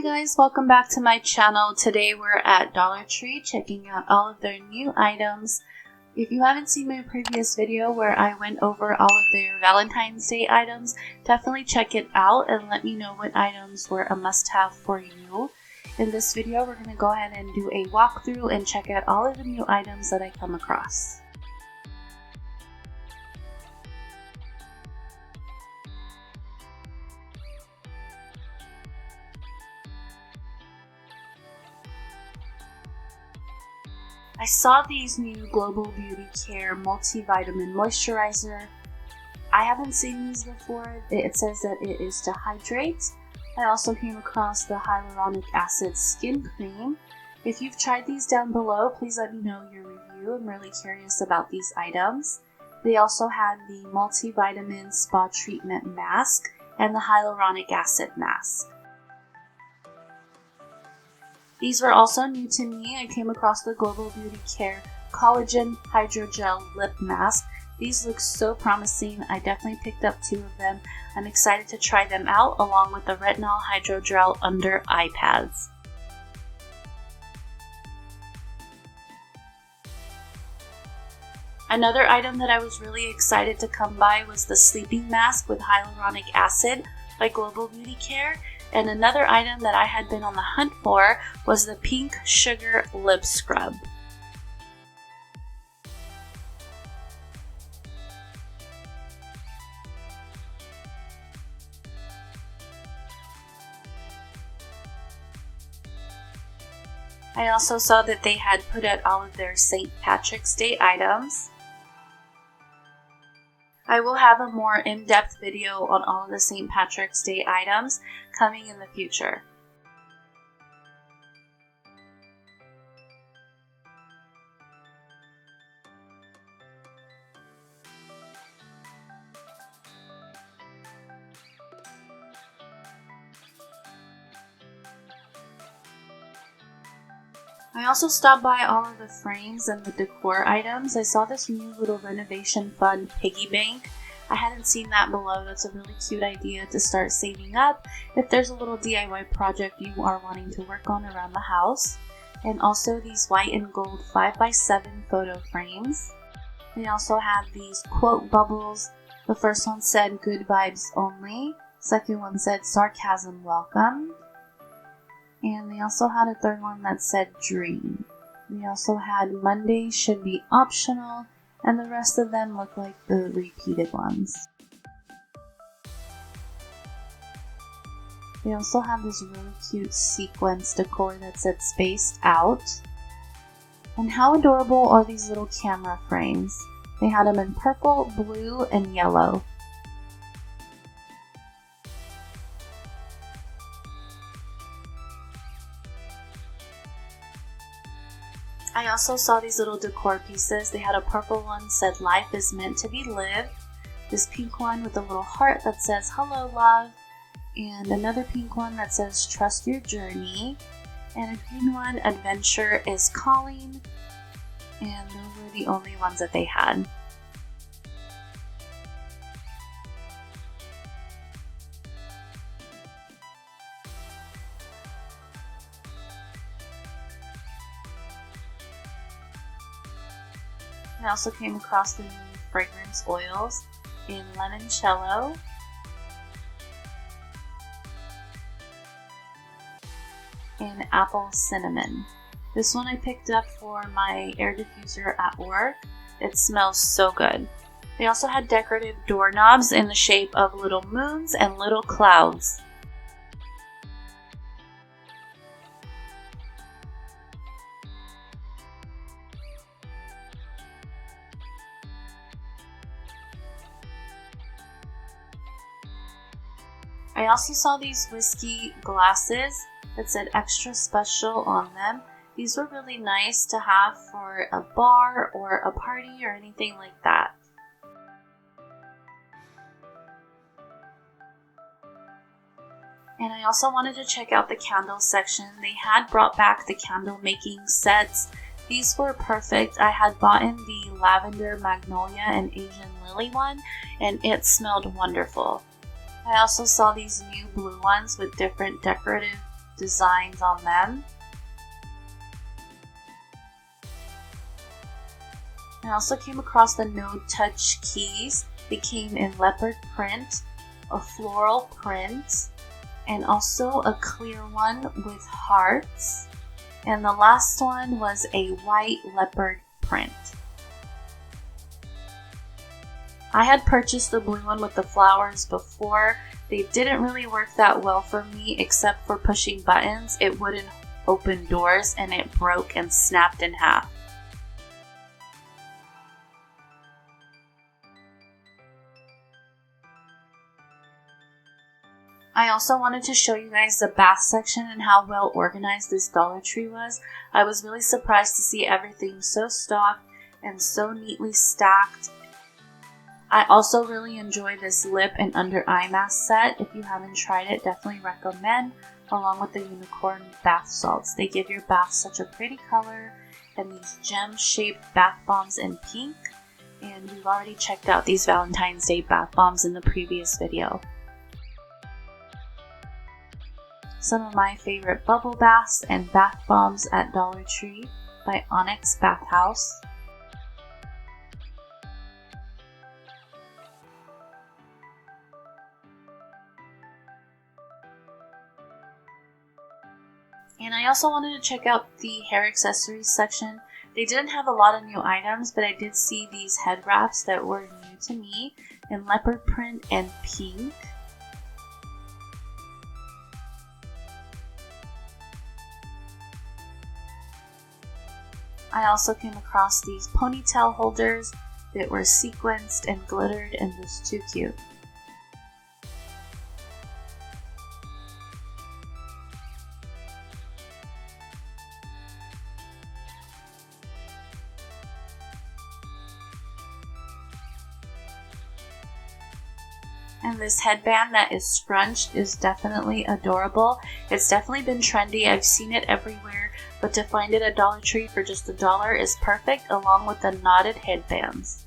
guys, welcome back to my channel. Today we're at Dollar Tree checking out all of their new items. If you haven't seen my previous video where I went over all of their Valentine's Day items, definitely check it out and let me know what items were a must-have for you. In this video, we're going to go ahead and do a walkthrough and check out all of the new items that I come across. I saw these new Global Beauty Care Multivitamin Moisturizer. I haven't seen these before. It says that it is to hydrate. I also came across the Hyaluronic Acid Skin Cream. If you've tried these down below, please let me know your review. I'm really curious about these items. They also had the Multivitamin Spa Treatment Mask and the Hyaluronic Acid Mask. These were also new to me. I came across the Global Beauty Care Collagen Hydrogel Lip Mask. These look so promising. I definitely picked up 2 of them. I'm excited to try them out along with the Retinol Hydrogel Under Eye Pads. Another item that I was really excited to come by was the Sleeping Mask with Hyaluronic Acid by Global Beauty Care. And another item that I had been on the hunt for was the Pink Sugar Lip Scrub. I also saw that they had put out all of their St. Patrick's Day items. I will have a more in-depth video on all of the St. Patrick's Day items coming in the future. I also stopped by all of the frames and the decor items. I saw this new little renovation fund piggy bank. I hadn't seen that below. That's a really cute idea to start saving up if there's a little DIY project you are wanting to work on around the house. And also these white and gold 5x7 photo frames. They also have these quote bubbles. The first one said "Good vibes only." Second one said "Sarcasm welcome." And they also had a third one that said "Dream." They also had "Monday should be optional," and the rest of them look like the repeated ones. They also have this really cute sequence decor that said "Spaced Out." And how adorable are these little camera frames? They had them in purple, blue, and yellow. I also saw these little decor pieces. They had a purple one said "Life is meant to be lived." This pink one with a little heart that says "Hello love." And another pink one that says "Trust your journey." And a green one, "Adventure is calling." And those were the only ones that they had. I also came across the new fragrance oils in Limoncello and Apple Cinnamon. This one I picked up for my air diffuser at work. It smells so good. They also had decorative doorknobs in the shape of little moons and little clouds. I also saw these whiskey glasses that said "Extra Special" on them. These were really nice to have for a bar or a party or anything like that. And I also wanted to check out the candle section. They had brought back the candle making sets. These were perfect. I had bought in the Lavender Magnolia and Asian Lily one, and it smelled wonderful. I also saw these new blue ones with different decorative designs on them. I also came across the No Touch keys. They came in leopard print, a floral print, and also a clear one with hearts. And the last one was a white leopard print. I had purchased the blue one with the flowers before. They didn't really work that well for me except for pushing buttons. It wouldn't open doors and it broke and snapped in half. I also wanted to show you guys the bath section and how well organized this Dollar Tree was. I was really surprised to see everything so stocked and so neatly stacked. I also really enjoy this lip and under eye mask set. If you haven't tried it, definitely recommend, along with the unicorn bath salts. They give your bath such a pretty color, and these gem-shaped bath bombs in pink. And we've already checked out these Valentine's Day bath bombs in the previous video. Some of my favorite bubble baths and bath bombs at Dollar Tree by Onyx Bath House. And I also wanted to check out the hair accessories section. They didn't have a lot of new items, but I did see these head wraps that were new to me in leopard print and pink. I also came across these ponytail holders that were sequenced and glittered and just too cute. And this headband that is scrunched is definitely adorable. It's definitely been trendy. I've seen it everywhere, but to find it at Dollar Tree for just $1 is perfect, along with the knotted headbands.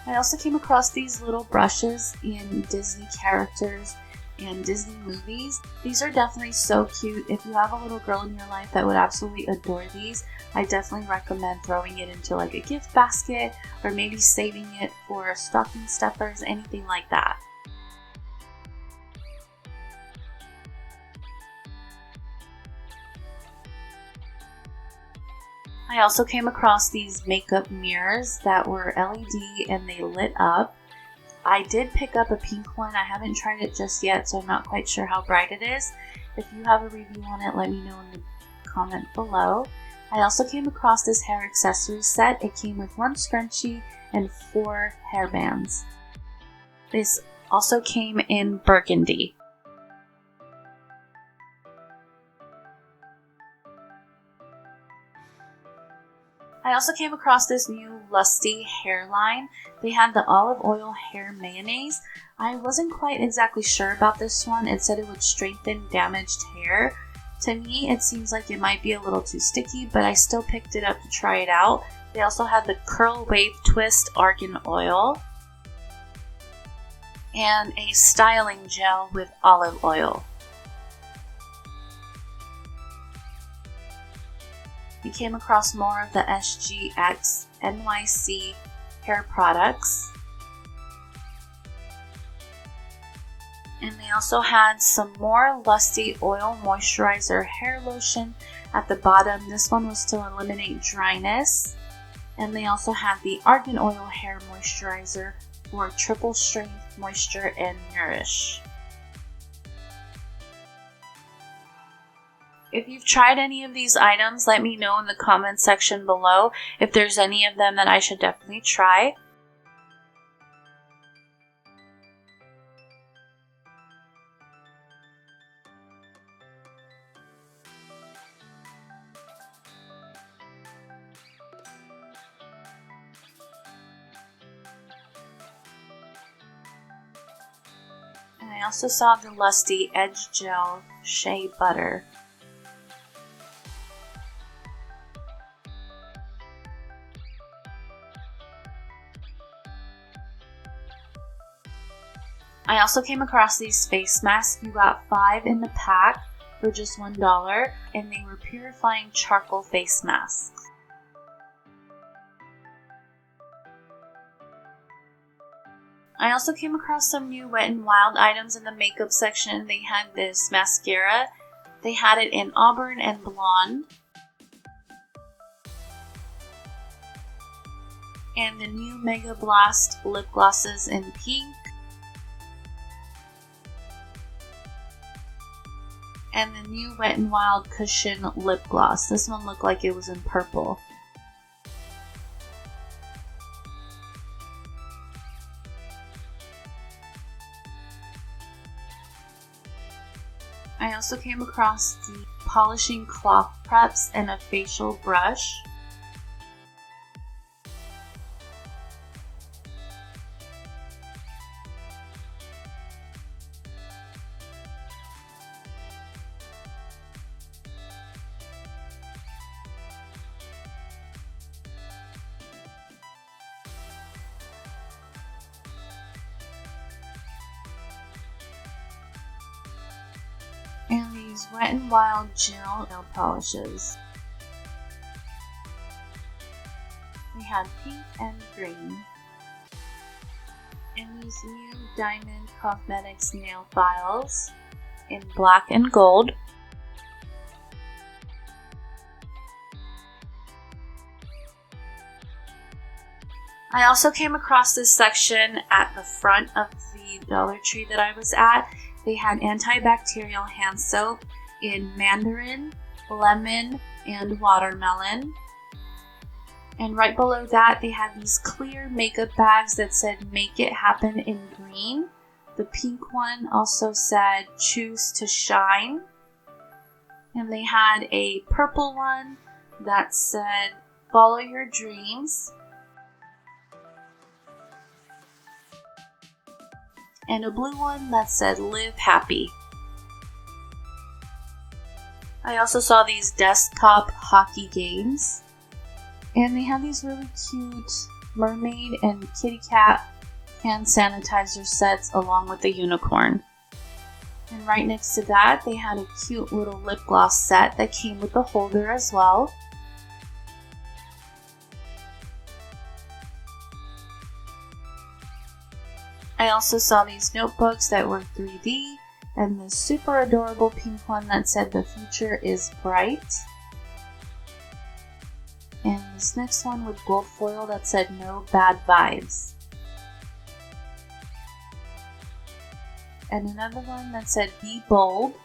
I also came across these little brushes in Disney characters and Disney movies. These are definitely so cute. If you have a little girl in your life that would absolutely adore these, I definitely recommend throwing it into like a gift basket or maybe saving it for stocking stuffers, anything like that. I also came across these makeup mirrors that were LED and they lit up. I did pick up a pink one. I haven't tried it just yet, so I'm not quite sure how bright it is. If you have a review on it, let me know in the comment below. I also came across this hair accessories set. It came with 1 scrunchie and 4 hairbands. This also came in burgundy. I also came across this new Lusty hairline. They had the olive oil hair mayonnaise. I wasn't quite exactly sure about this one. It said it would strengthen damaged hair. To me, it seems like it might be a little too sticky, but I still picked it up to try it out. They also had the Curl Wave Twist Argan Oil and a styling gel with olive oil. We came across more of the SGX NYC hair products. And they also had some more Lusty Oil Moisturizer hair lotion at the bottom. This one was to eliminate dryness. And they also had the Argan Oil Hair Moisturizer for triple strength, moisture, and nourish. If you've tried any of these items, let me know in the comment section below if there's any of them that I should definitely try. And I also saw the Lusty Edge Gel Shea Butter. I also came across these face masks. You got 5 in the pack for just $1, and they were purifying charcoal face masks. I also came across some new Wet n Wild items in the makeup section. They had this mascara. They had it in auburn and blonde. And the new Mega Blast lip glosses in pink. And the new Wet n Wild Cushion lip gloss. This one looked like it was in purple. I also came across the polishing cloth preps and a facial brush. And these Wet n Wild gel nail polishes. We had pink and green. And these new Diamond Cosmetics nail files in black and gold. I also came across this section at the front of the Dollar Tree that I was at. They had antibacterial hand soap in mandarin, lemon, and watermelon. And right below that, they had these clear makeup bags that said "Make It Happen" in green. The pink one also said "Choose to Shine." And they had a purple one that said "Follow Your Dreams." And a blue one that said "Live Happy." I also saw these desktop hockey games. And they have these really cute mermaid and kitty cat hand sanitizer sets along with the unicorn. And right next to that, they had a cute little lip gloss set that came with the holder as well. I also saw these notebooks that were 3D, and this super adorable pink one that said "The future is bright." And this next one with gold foil that said "No bad vibes." And another one that said "Be bold."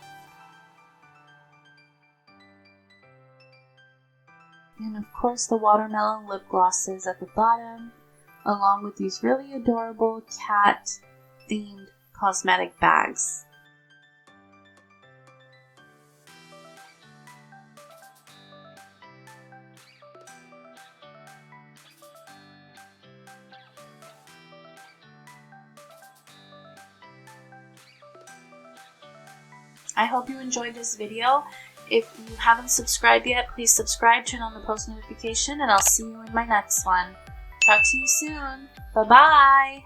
And of course the watermelon lip glosses at the bottom, along with these really adorable cat-themed cosmetic bags. I hope you enjoyed this video. If you haven't subscribed yet, please subscribe, turn on the post notification, and I'll see you in my next one. Talk to you soon. Bye-bye.